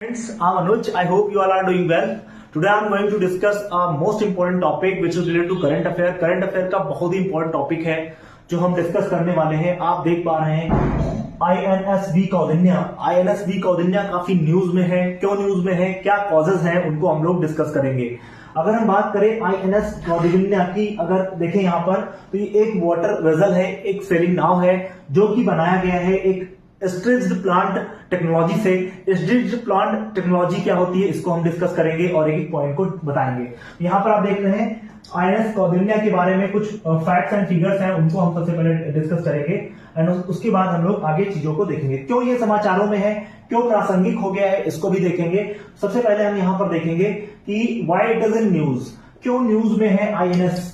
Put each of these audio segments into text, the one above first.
Friends, I'm Anuj. I hope you all are doing well. Today I'm going to discuss a most important topic which is related to current affair. Current affair का बहुत ही important topic है जो हम discuss करने वाले हैं. आप देख पा रहे हैं INSV कौंडिन्या. INSV कौंडिन्या काफी न्यूज में है. क्यों न्यूज में है, क्या कॉजेज हैं, उनको हम लोग डिस्कस करेंगे. अगर हम बात करें INS कौंडिन्या की, अगर देखें यहाँ पर तो ये एक वाटर वेसल है, एक सेलिंग नाव है जो कि बनाया गया है एक स्ट्रेच्ड प्लांट टेक्नोलॉजी से. स्ट्रेच्ड प्लांट टेक्नोलॉजी क्या होती है इसको हम डिस्कस करेंगे और एक पॉइंट को बताएंगे. यहाँ पर आप देख रहे हैं INS कौंडिन्या के बारे में कुछ फैक्ट्स एंड फिगर्स हैं, उनको हम सबसे पहले डिस्कस करेंगे एंड उसके बाद हम लोग आगे चीजों को देखेंगे. क्यों ये समाचारों में है, क्यों प्रासंगिक हो गया है, इसको भी देखेंगे. सबसे पहले हम यहाँ पर देखेंगे कि why it is in news, क्यों न्यूज में है INS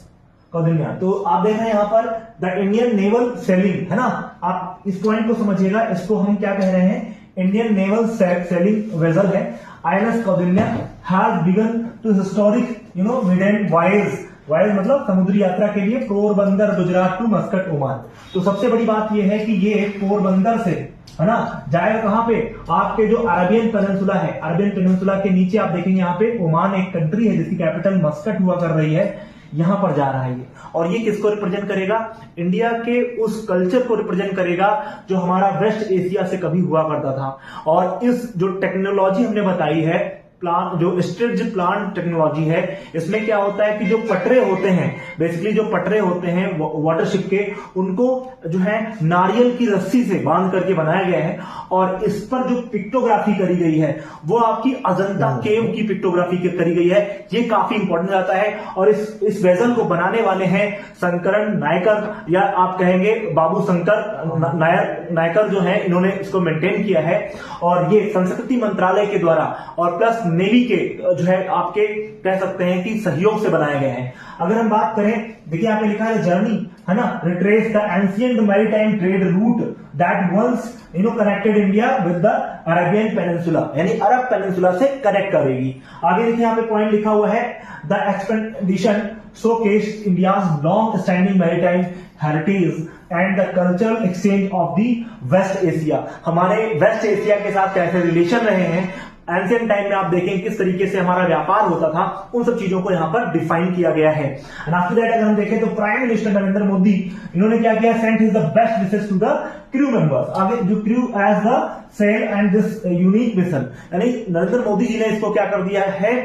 कौंडिन्या. तो आप देख रहे हैं यहाँ पर द इंडियन नेवल सेलिंग, है ना. आप इस पॉइंट को समझिएगा, इसको हम क्या कह रहे हैं, इंडियन नेवल सेलिंग वेसल है. INS Kaundinya has begun to historic maiden voyage मतलब समुद्री यात्रा के लिए Porbandar Gujarat to Muscat Oman. तो सबसे बड़ी बात यह है कि ये पोरबंदर से, है ना, जाएगा कहां पे, आपके जो अरेबियन पेनिनसुला है, अरेबियन पेनिनसुला के नीचे आप देखेंगे यहाँ पे ओमान एक कंट्री है जिसकी कैपिटल मस्कट हुआ कर रही है, यहां पर जा रहा है ये. और ये किसको रिप्रेजेंट करेगा, इंडिया के उस कल्चर को रिप्रेजेंट करेगा जो हमारा वेस्ट एशिया से कभी हुआ करता था. और इस जो टेक्नोलॉजी हमने बताई है, प्लांट जो स्ट्रेच्ड प्लांट टेक्नोलॉजी है, इसमें क्या होता है कि जो पटरे होते हैं, बेसिकली जो पटरे होते हैं वाटरशिप के, उनको जो है नारियल की रस्सी से बांध करके बनाया गया है. और इस पर जो पिक्टोग्राफी करी गई है वो आपकी अजंता केव की पिक्टोग्राफी करी गई है. ये काफी इंपॉर्टेंट रहता है. और इस वेसल को बनाने वाले हैं शंकरन नायकर, या आप कहेंगे बाबू शंकर नायकर जो है, इन्होंने इसको मेंटेन किया है. और ये संस्कृति मंत्रालय के द्वारा और प्लस नेवी के जो है आपके कह सकते हैं कि सहयोग से बनाए गए हैं. अगर हम बात करें, देखिए यहाँ पे लिखा है जर्नी, है ना, retrace the ancient maritime trade route that once connected India with the Arabian peninsula, यानी अरब पेनिनसुला से कनेक्ट करेगी. आगे देखिए यहाँ पे पॉइंट लिखा हुआ है the expedition showcased India's long standing maritime heritage and the cultural exchange of the West Asia. हमारे वेस्ट एशिया के साथ कैसे रिलेशन रहे हैं एंशिएंट टाइम में, आप देखें किस तरीके से हमारा व्यापार होता था, उन सब चीजों को यहां पर डिफाइन किया गया है. एंड आफ्टर दैट अगर हम देखें तो प्राइम मिनिस्टर नरेंद्र मोदी, इन्होंने क्या किया, sent his the best wishes to the crew members. आगे जो crew as the sail and this unique mission, यानी नरेंद्र मोदी जी ने इसको क्या कर दिया है,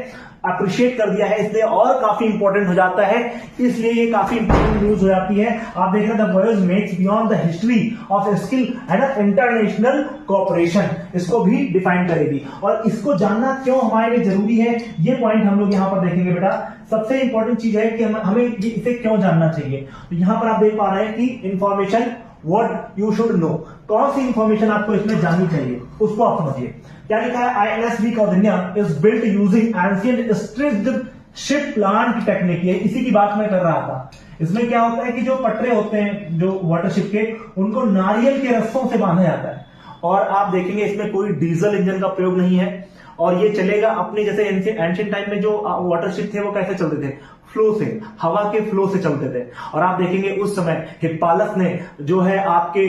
अप्रिशिएट कर दिया है, इसलिए और काफी इंपॉर्टेंट हो जाता है. इसलिए ये काफी इंपॉर्टेंट न्यूज हो जाती है. आप देख रहे हैं the voyage makes beyond the history of skill and international cooperation, इसको भी डिफाइन करेगी. और इसको जानना क्यों हमारे लिए जरूरी है, ये पॉइंट हम लोग यहां पर देखेंगे. बेटा सबसे इंपॉर्टेंट चीज है कि हमें इसे क्यों जानना चाहिए. तो यहां पर आप देख पा रहे हैं कि information what you should know, कौन सी इंफॉर्मेशन आपको इसमें जाननी चाहिए उसको आप समझिए. क्या लिखा है, INSV Kaundinya is built using ancient stretched ship plant technique. ये इसी की बात मैं कर रहा था. इसमें क्या होता है कि जो पटरे होते हैं जो वाटरशिप के, उनको नारियल के रस्सों से बांधा जाता है. और आप देखेंगे इसमें कोई डीजल इंजन का प्रयोग नहीं है. और ये चलेगा अपने जैसे एंशिएंट टाइम में जो वाटरशिप थे वो कैसे चलते थे, फ्लो से, हवा के फ्लो से चलते थे. और आप देखेंगे उस समय हिप्पालस ने जो है आपके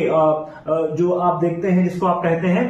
जो आप देखते हैं जिसको आप कहते हैं,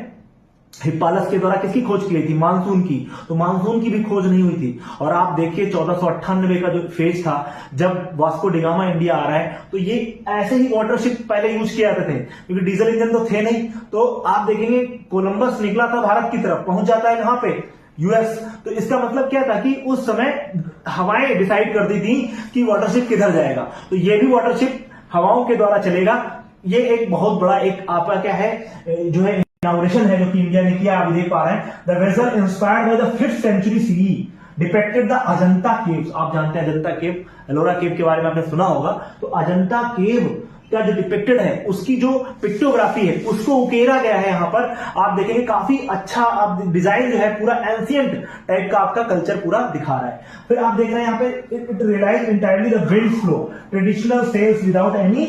हिप्पालस के द्वारा किसकी खोज की गई थी, मानसून की. तो मानसून की भी खोज नहीं हुई थी. और आप देखिए 1498 का जो फेज था जब वास्को डिगामा इंडिया आ रहा है, तो ये ऐसे ही वाटरशिप पहले यूज किए जाते थे क्योंकि डीजल इंजन तो थे नहीं. तो आप देखेंगे कोलंबस निकला था भारत की तरफ, पहुंच जाता है कहां पे, यूएस. तो इसका मतलब क्या था कि उस समय हवाएं डिसाइड कर दी थी कि वाटरशिप किधर जाएगा. तो ये भी वाटरशिप हवाओं के द्वारा चलेगा. ये एक बहुत बड़ा एक आपका क्या है जो है इनॉग्रेशन है जो कि इंडिया ने किया. आप देख पा रहे हैं the vessel inspired by the 5th century CE depicted the Ajanta caves. आप जानते हैं अजंता केव, एलोरा केव के बारे में आपने सुना होगा. तो अजंता केव का जो डिपिक्टेड है उसकी जो पिक्टोग्राफी है उसको उकेरा गया है. यहां पर आप देखेंगे काफी अच्छा आप डिजाइन जो है पूरा एंशिएंट टाइप का आपका कल्चर पूरा दिखा रहा है. फिर आप देख रहे हैं यहाँ पे it realise entirely the wind flow traditional sails without any